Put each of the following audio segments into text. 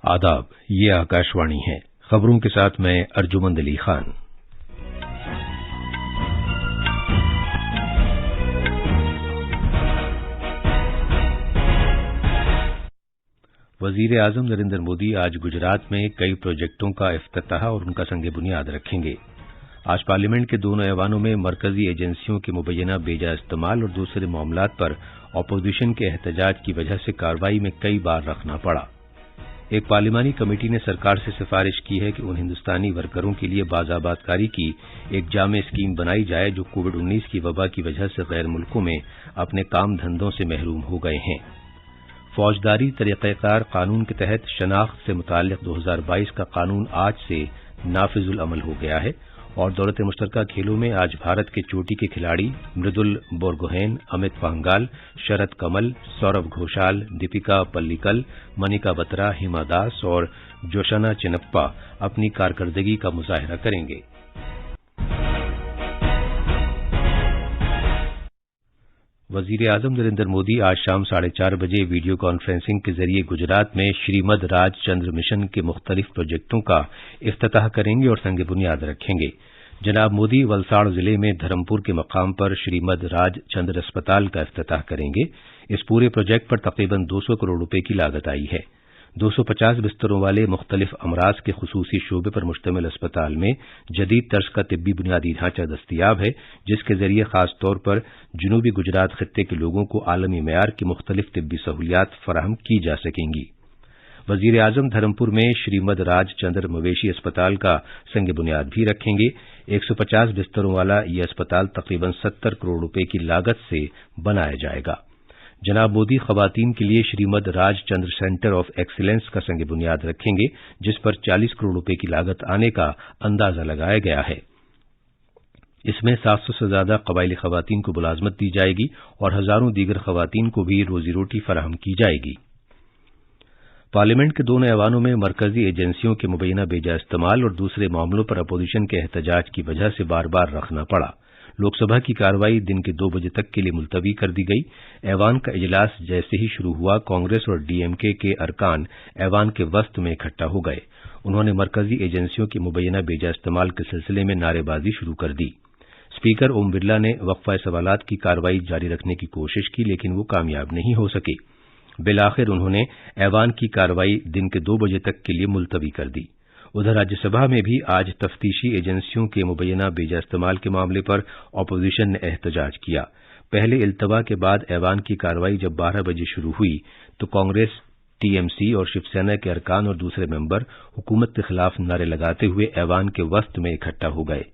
आदाब, ये आकाशवाणी है। खबरों के साथ मैं अर्जुमंद अली खान। वजीर आजम नरेंद्र मोदी आज गुजरात में कई प्रोजेक्टों का इफ्तिताह और उनका संग बुनियाद रखेंगे। आज पार्लियामेंट के दोनों ऐवानों में मरकजी एजेंसियों के मुबैना बेजा इस्तेमाल और दूसरे मामलात पर अपोजिशन के एहतजाज की वजह से कार्रवाई में कई बार रखना पड़ा। एक पार्लिमानी कमेटी ने सरकार से सिफारिश की है कि उन हिंदुस्तानी वर्करों के लिए बाज़ाबातकारी की एक जामे स्कीम बनाई जाए जो कोविड-19 की वबा की वजह से गैर मुल्कों में अपने काम धंधों से महरूम हो गए हैं। फौजदारी तरीक़ाकार कानून के तहत शनाख्त से मुताल्लिक़ 2022 का कानून आज से नाफिजुल अमल हो गया है और दौलत मुश्तरका खेलों में आज भारत के चोटी के खिलाड़ी मृदुल बोरगोहेन, अमित पांघाल, शरद कमल, सौरभ घोषाल, दीपिका पल्लिकल, मनिका बत्रा, हिमा दास और जोशना चिनप्पा अपनी कारकर्दगी का मुजाहिरा करेंगे। वजीर आजम नरेंद्र मोदी आज शाम 4:30 बजे वीडियो कॉन्फ्रेंसिंग के जरिए गुजरात में श्रीमद राजचंद्र मिशन के मुख्तलिफ प्रोजेक्टों का इफ्तिताह करेंगे और संग बुनियाद रखेंगे। जनाब मोदी वलसाड़ जिले में धर्मपुर के मकाम पर श्रीमद राजचंद्र अस्पताल का इफ्तिताह करेंगे। इस पूरे प्रोजेक्ट पर तकरीबन 200 करोड़ रुपए की लागत आई है। 250 बिस्तरों वाले मुख्तलिफ अमराज के खुसूसी शोबे पर मुश्तमिल अस्पताल में जदीद तर्ज का तिब्बी बुनियादी ढांचा दस्तयाब है, जिसके जरिए खास तौर पर जनूबी गुजरात खित्ते के लोगों को आलमी मयार की मुख्तलिफ तिब्बी सहूलियात फराहम की जा सकेंगी। वजीर आजम धर्मपुर में श्रीमद राजचंद्र मवेशी अस्पताल का संग बुनियाद भी रखेंगे। 150 बिस्तरों वाला यह अस्पताल तकरीबन 70 करोड़ रुपए की लागत से बनाया जाएगा। जनाब मोदी खवातीन के लिए Shrimad Rajchandra centre of excellence का संग बुनियाद रखेंगे, जिस पर 40 करोड़ रुपए की लागत आने का अंदाजा लगाया गया है। इसमें 700 से ज्यादा कबायली खवातीन को मुलाजमत दी जाएगी और हजारों दीगर खवातीन को भी रोजी रोटी फराहम की जाएगी। पार्लियामेंट के दोनों ऐवानों में मरकजी एजेंसियों के मुबैना बेजा इस्तेमाल और दूसरे मामलों पर अपोजिशन के एहतजाज की वजह से बार बार रखना पड़ा। लोकसभा की कार्रवाई दिन के 2 बजे तक के लिए मुलतवी कर दी गई। ऐवान का इजलास जैसे ही शुरू हुआ, कांग्रेस और डीएमके के अरकान ऐवान के वसत में इकट्ठा हो गए। उन्होंने मरकजी एजेंसियों के मुबैना बेजा इस्तेमाल के सिलसिले में नारेबाजी शुरू कर दी। स्पीकर ओम बिरला ने वक्फा सवालात की कार्रवाई जारी रखने की कोशिश की, लेकिन वो कामयाब नहीं हो सके। बिलाखिर उन्होंने ऐवान की कार्रवाई दिन के 2 बजे तक के लिए मुलतवी कर दी। उधर राज्यसभा में भी आज तफ्तीशी एजेंसियों के मुबैना बेजा इस्तेमाल के मामले पर अपोजिशन ने एहतजाज किया। पहले इल्तवा के बाद ऐवान की कार्रवाई जब 12 बजे शुरू हुई तो कांग्रेस, टीएमसी और शिवसेना के अरकान और दूसरे मेंबर हुकूमत के खिलाफ नारे लगाते हुए ऐवान के वसत में इकट्ठा हो गए।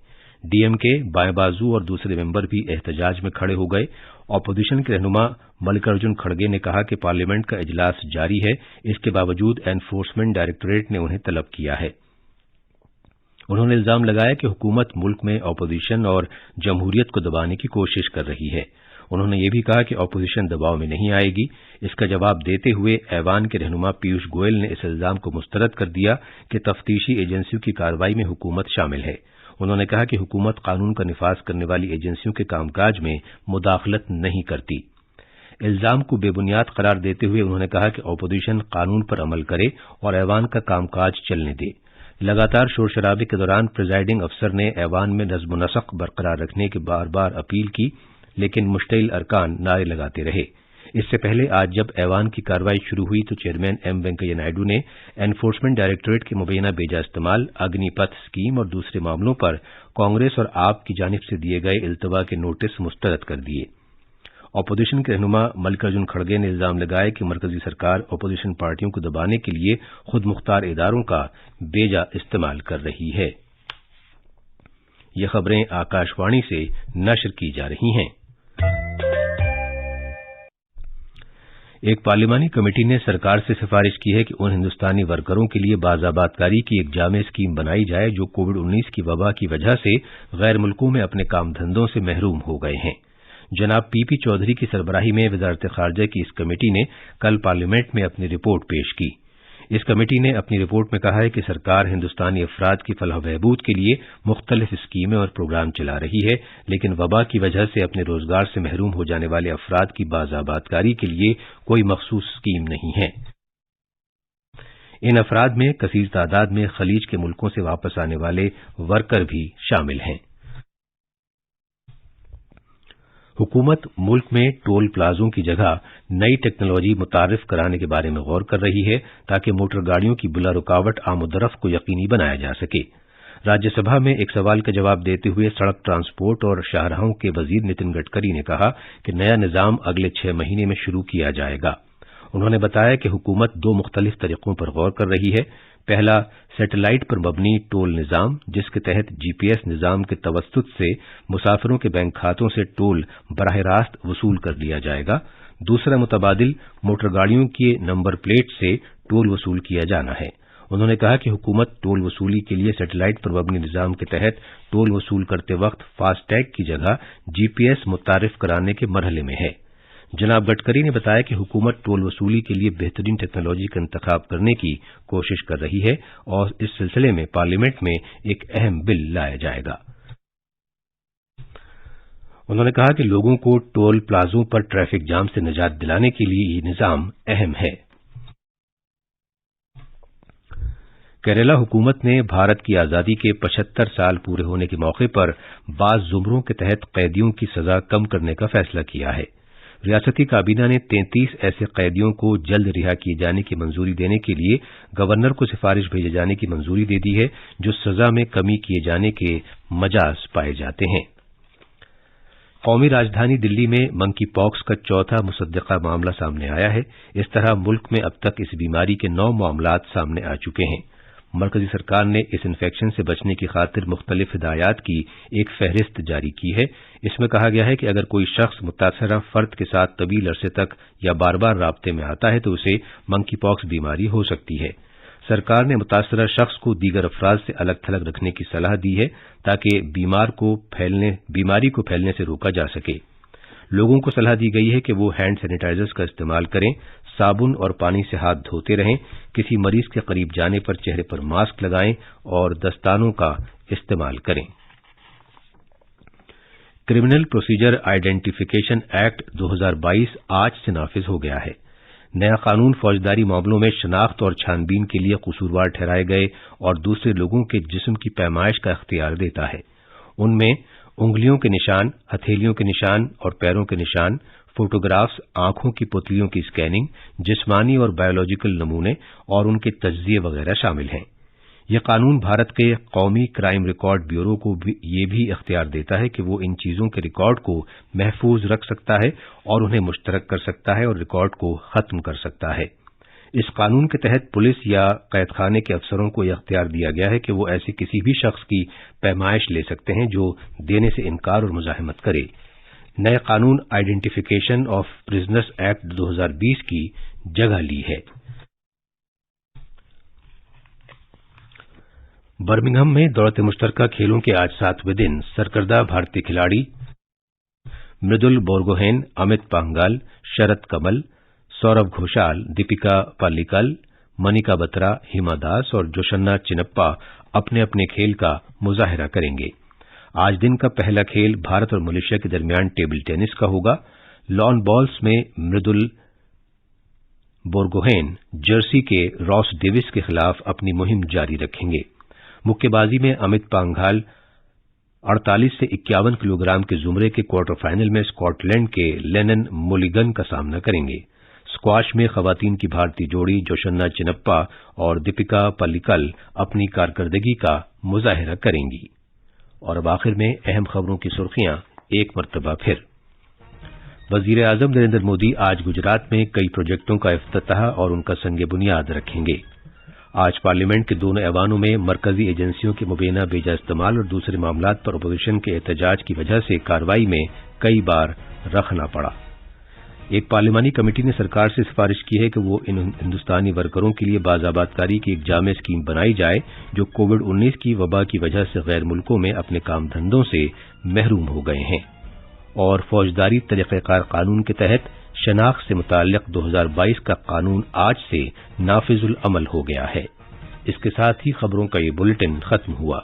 डीएमके, बाएं बाजू और दूसरे मेंबर भी एहतजाज में खड़े हो गए। अपोजिशन के रहनुमा मल्लिकार्जुन खड़गे ने कहा कि पार्लियामेंट का इजलास जारी है, इसके बावजूद एनफोर्समेंट डायरेक्टोरेट ने उन्हें तलब किया है। उन्होंने इल्जाम लगाया कि हुकूमत मुल्क में अपोजिशन और जमहूरियत को दबाने की कोशिश कर रही है। उन्होंने ये भी कहा कि अपोजिशन दबाव में नहीं आएगी। इसका जवाब देते हुए ऐवान के रहनुमा पीयूष गोयल ने इस इल्जाम को मुस्तरद कर दिया कि तफ्तीशी एजेंसियों की कार्रवाई में हुकूमत शामिल है। उन्होंने कहा कि हुकूमत कानून का निफाज करने वाली एजेंसियों के कामकाज में मुदाखलत नहीं करती। इल्जाम को बेबुनियाद करार देते हुए उन्होंने कहा कि अपोजिशन कानून पर अमल करे और ऐवान का कामकाज चलने दे। लगातार शोर शराबे के दौरान प्रिजाइडिंग अफसर ने ऐवान में नज्म नसक बरकरार रखने की बार बार अपील की, लेकिन मुश्तइल अरकान नारे लगाते रहे। इससे पहले आज जब ऐवान की कार्रवाई शुरू हुई तो चेयरमैन एम वेंकैया नायडू ने एनफोर्समेंट डायरेक्टोरेट के मुबैना बेजा इस्तेमाल, अग्निपथ स्कीम और दूसरे मामलों पर कांग्रेस और आप की जानिब से दिए गए इल्तवा के नोटिस मुस्तरद कर दिए। अपोजिशन के रहनुमा मल्लिकार्जुन खड़गे ने इल्जाम लगाया कि मरकजी सरकार अपोजिशन पार्टियों को दबाने के लिए खुद मुख्तार इदारों का बेजा इस्तेमाल कर रही है। ये खबरें आकाशवाणी से नश्र की जा रही हैं। एक पार्लिमानी कमेटी ने सरकार से सिफारिश की है कि उन हिंदुस्तानी वर्करों के लिए बाज़ाबातकारी की एक जामे स्कीम बनाई जाए जो कोविड-19 की वबा की वजह से गैर मुल्कों में अपने काम धंधों से महरूम हो गए हैं। जनाब पीपी चौधरी की सरबराही में वजारत खारजा की इस कमेटी ने कल पार्लियामेंट में अपनी रिपोर्ट पेश की। इस कमेटी ने अपनी रिपोर्ट में कहा है कि सरकार हिंदुस्तानी अफराद की फलाह बहबूद के लिए मुख्तलिफ स्कीमें और प्रोग्राम चला रही है, लेकिन वबा की वजह से अपने रोजगार से महरूम हो जाने वाले अफराद की बाज़ाबातकारी के लिए कोई मखसूस स्कीम नहीं है। ان افراد میں کثیر تعداد میں خلیج کے ملکوں سے واپس آنے والے ورکر بھی شامل ہیں۔ حکومت ملک میں ٹول پلازوں کی جگہ نئی ٹیکنالوجی متعارف کرانے کے بارے میں غور کر رہی ہے تاکہ موٹر گاڑیوں کی بلا رکاوٹ آمد و رفت کو یقینی بنایا جا سکے۔ راجیہ سبھا میں ایک سوال کا جواب دیتے ہوئے سڑک ٹرانسپورٹ اور شاہراہوں کے وزیر نتن گڈکری نے کہا کہ نیا نظام اگلے 6 مہینے میں شروع کیا جائے گا۔ انہوں نے بتایا کہ حکومت 2 مختلف طریقوں پر غور کر رہی ہے۔ پہلا، سیٹلائٹ پر مبنی ٹول نظام، جس کے تحت جی پی ایس نظام کے توسط سے مسافروں کے بینک کھاتوں سے ٹول براہ راست وصول کر لیا جائے گا۔ دوسرا، متبادل موٹر گاڑیوں کے نمبر پلیٹ سے ٹول وصول کیا جانا ہے۔ انہوں نے کہا کہ حکومت ٹول وصولی کے لیے سیٹلائٹ پر مبنی نظام کے تحت ٹول وصول کرتے وقت فاسٹ ٹیگ کی جگہ جی پی ایس متعارف کرانے کے مرحلے میں ہے۔ جناب گڈکری نے بتایا کہ حکومت ٹول وصولی کے لیے بہترین ٹیکنالوجی کا انتخاب کرنے کی کوشش کر رہی ہے اور اس سلسلے میں پارلیمنٹ میں ایک اہم بل لایا جائے گا۔ انہوں نے کہا کہ لوگوں کو ٹول پلازوں پر ٹریفک جام سے نجات دلانے کے لیے یہ نظام اہم ہے۔ کیرالہ حکومت نے بھارت کی آزادی کے 75 سال پورے ہونے کے موقع پر بعض زمروں کے تحت قیدیوں کی سزا کم کرنے کا فیصلہ کیا ہے۔ ریاستی کابینہ نے 33 ایسے قیدیوں کو جلد رہا کیے جانے کی منظوری دینے کے لیے گورنر کو سفارش بھیجے جانے کی منظوری دے دی ہے، جو سزا میں کمی کیے جانے کے مجاز پائے جاتے ہیں۔ قومی راجدھانی دلی میں منکی پاکس کا چوتھا مصدقہ معاملہ سامنے آیا ہے۔ اس طرح ملک میں اب تک اس بیماری کے 9 معاملات سامنے آ چکے ہیں۔ مرکزی سرکار نے اس انفیکشن سے بچنے کی خاطر مختلف ہدایات کی ایک فہرست جاری کی ہے۔ اس میں کہا گیا ہے کہ اگر کوئی شخص متاثرہ فرد کے ساتھ طویل عرصے تک یا بار بار رابطے میں آتا ہے تو اسے منکی پاکس بیماری ہو سکتی ہے۔ سرکار نے متاثرہ شخص کو دیگر افراد سے الگ تھلگ رکھنے کی صلاح دی ہے تاکہ بیماری کو پھیلنے سے روکا جا سکے۔ لوگوں کو صلاح دی گئی ہے کہ وہ ہینڈ سینیٹائزرز کا استعمال کریں، صابن اور پانی سے ہاتھ دھوتے رہیں، کسی مریض کے قریب جانے پر چہرے پر ماسک لگائیں اور دستانوں کا استعمال کریں۔ کرمنل پروسیجر آئیڈینٹیفیکیشن ایکٹ 2022 آج سے نافذ ہو گیا ہے۔ نیا قانون فوجداری معاملوں میں شناخت اور چھان بین کے لیے قصوروار ٹھہرائے گئے اور دوسرے لوگوں کے جسم کی پیمائش کا اختیار دیتا ہے۔ ان میں انگلیوں کے نشان، ہتھیلیوں کے نشان اور پیروں کے نشان، فوٹوگرافز، آنکھوں کی پتلیوں کی اسکیننگ، جسمانی اور بایولوجیکل نمونے اور ان کے تجزیے وغیرہ شامل ہیں۔ یہ قانون بھارت کے قومی کرائم ریکارڈ بیورو کو یہ بھی اختیار دیتا ہے کہ وہ ان چیزوں کے ریکارڈ کو محفوظ رکھ سکتا ہے اور انہیں مشترک کر سکتا ہے اور ریکارڈ کو ختم کر سکتا ہے۔ اس قانون کے تحت پولیس یا قید خانے کے افسروں کو یہ اختیار دیا گیا ہے کہ وہ ایسے کسی بھی شخص کی پیمائش لے سکتے ہیں جو دینے سے انکار اور مزاحمت کرے۔ نئے قانون آئیڈینٹیفیکیشن آف پرزنرز ایکٹ 2020 کی جگہ لی ہے۔ برمنگھم میں دولت مشترکہ کھیلوں کے آج 7ویں دن سرکردہ بھارتی کھلاڑی مردل بورگوہین، امت پانگال، شرت کمل، سوربھ گھوشال، دیپکا پالیکل، منیکا بترا، ہیما داس اور جوشنا چنپا اپنے اپنے کھیل کا مظاہرہ کریں گے۔ آج دن کا پہلا کھیل بھارت اور ملیشیا کے درمیان ٹیبل ٹینس کا ہوگا۔ لان بالز میں مردل بورگوہین جرسی کے راس ڈیوس کے خلاف اپنی مہم جاری رکھیں گے۔ مکے بازی میں امت پانگال 48 سے 51 کلو گرام کے زمرے کے کوارٹر فائنل میں اسکاٹ لینڈ کے لینن مولیگن کا سامنا کریں گے۔ اسکواش میں خواتین کی بھارتی جوڑی جوشنا چنپا اور دیپکا پالیکل اپنی کارکردگی کا مظاہرہ کریں گی۔ اور اب آخر میں اہم خبروں کی سرخیاں ایک مرتبہ پھر۔ وزیر اعظم نریندر مودی آج گجرات میں کئی پروجیکٹوں کا افتتاح اور ان کا سنگ بنیاد رکھیں گے۔ آج پارلیمنٹ کے دونوں ایوانوں میں مرکزی ایجنسیوں کے مبینہ بیجا استعمال اور دوسرے معاملات پر اپوزیشن کے احتجاج کی وجہ سے کارروائی میں کئی بار رکھنا پڑا۔ ایک پارلیمانی کمیٹی نے سرکار سے سفارش کی ہے کہ وہ ان ہندوستانی ورکروں کے لیے بازآباد کاری کی ایک جامع اسکیم بنائی جائے جو کووڈ-19 کی وبا کی وجہ سے غیر ملکوں میں اپنے کام دھندوں سے محروم ہو گئے ہیں۔ اور فوجداری طریقہ کار قانون کے تحت شناخت سے متعلق 2022 کا قانون آج سے نافذ العمل ہو گیا ہے۔ اس کے ساتھ ہی خبروں کا یہ بلیٹن ختم ہوا۔